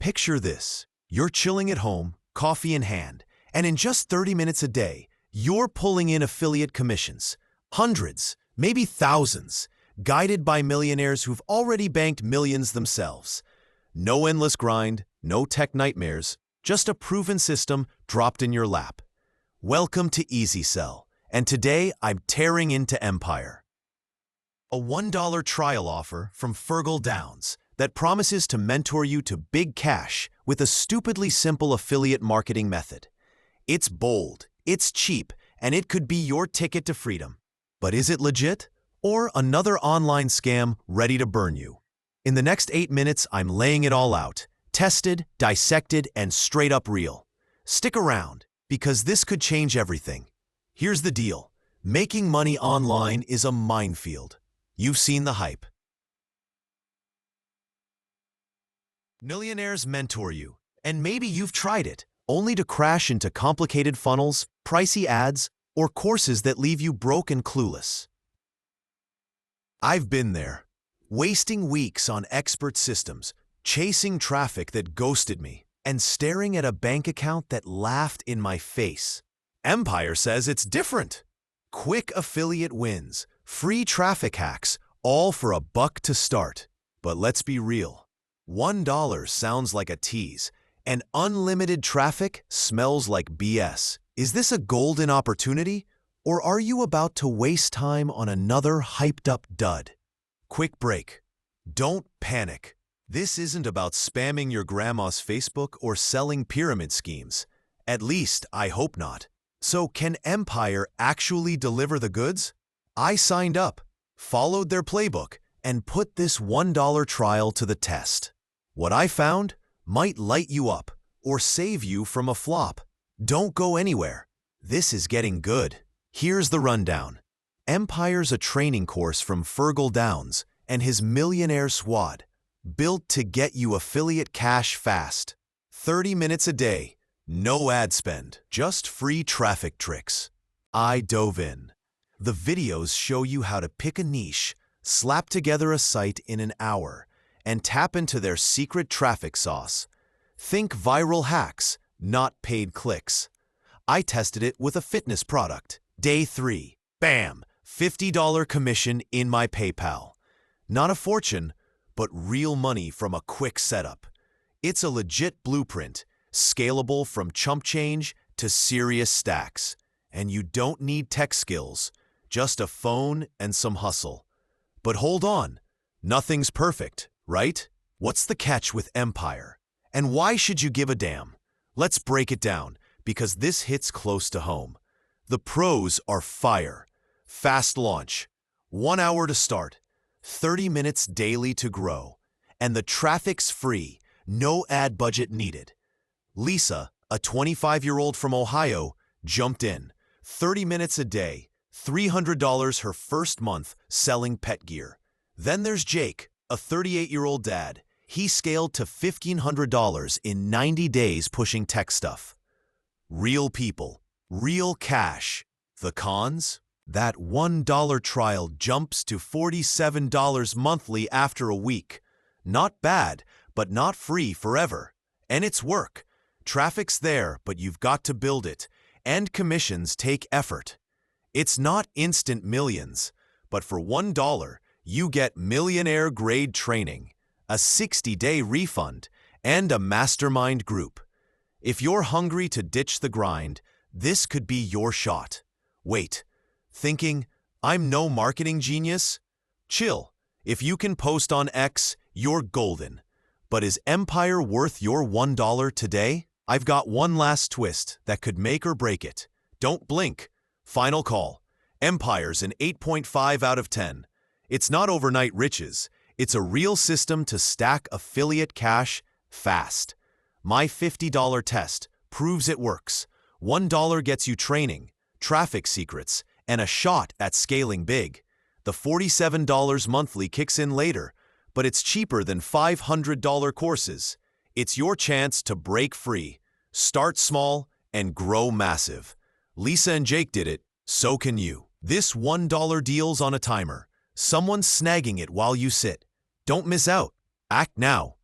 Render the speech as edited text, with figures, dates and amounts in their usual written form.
Picture this. You're chilling at home, coffee in hand, and in just 30 minutes a day, you're pulling in affiliate commissions. Hundreds, maybe thousands, guided by millionaires who've already banked millions themselves. No endless grind, no tech nightmares, just a proven system dropped in your lap. Welcome to Easy Sell, and today I'm tearing into Empire. A $1 trial offer from Fergal Downs that promises to mentor you to big cash with a stupidly simple affiliate marketing method. It's bold, it's cheap, and it could be your ticket to freedom. But is it legit? Or another online scam ready to burn you? In the next 8 minutes, I'm laying it all out. Tested, dissected, and straight up real. Stick around, because this could change everything. Here's the deal. Making money online is a minefield. You've seen the hype. Millionaires mentor you, and maybe you've tried it, only to crash into complicated funnels, pricey ads, or courses that leave you broke and clueless. I've been there, wasting weeks on expert systems, chasing traffic that ghosted me, and staring at a bank account that laughed in my face. Empire says it's different. Quick affiliate wins, free traffic hacks, all for $1 to start. But let's be real. $1 sounds like a tease, and unlimited traffic smells like BS. Is this a golden opportunity, or are you about to waste time on another hyped-up dud? Quick break. Don't panic. This isn't about spamming your grandma's Facebook or selling pyramid schemes. At least, I hope not. So can Empire actually deliver the goods? I signed up, followed their playbook, and put this $1 trial to the test. What I found might light you up or save you from a flop. Don't go anywhere. This is getting good. Here's the rundown. Empire's a training course from Fergal Downs and his millionaire squad, built to get you affiliate cash fast. 30 minutes a day, no ad spend, just free traffic tricks. I dove in. The videos show you how to pick a niche, slap together a site in an hour, and tap into their secret traffic sauce. Think viral hacks, not paid clicks. I tested it with a fitness product. Day 3, bam, $50 commission in my PayPal. Not a fortune, but real money from a quick setup. It's a legit blueprint, scalable from chump change to serious stacks. And you don't need tech skills, just a phone and some hustle. But hold on, nothing's perfect, right? What's the catch with Empire? And why should you give a damn? Let's break it down, because this hits close to home. The pros are fire. Fast launch, 1 hour to start, 30 minutes daily to grow, and the traffic's free, no ad budget needed. Lisa, a 25-year-old from Ohio, jumped in. 30 minutes a day, $300 her first month selling pet gear. Then there's Jake, a 38-year-old dad. He scaled to $1,500 in 90 days pushing tech stuff. Real people, real cash. The cons? That $1 trial jumps to $47 monthly after a week. Not bad, but not free forever. And it's work. Traffic's there, but you've got to build it. And commissions take effort. It's not instant millions, but for $1, you get millionaire-grade training, a 60-day refund, and a mastermind group. If you're hungry to ditch the grind, this could be your shot. Wait, thinking, I'm no marketing genius? Chill. If you can post on X, you're golden. But is Empire worth your $1 today? I've got one last twist that could make or break it. Don't blink. Final call. Empire's an 8.5 out of 10. It's not overnight riches. It's a real system to stack affiliate cash fast. My $50 test proves it works. $1 gets you training, traffic secrets, and a shot at scaling big. The $47 monthly kicks in later, but it's cheaper than $500 courses. It's your chance to break free, start small, and grow massive. Lisa and Jake did it, so can you. This $1 deal's on a timer. Someone's snagging it while you sit. Don't miss out. Act now.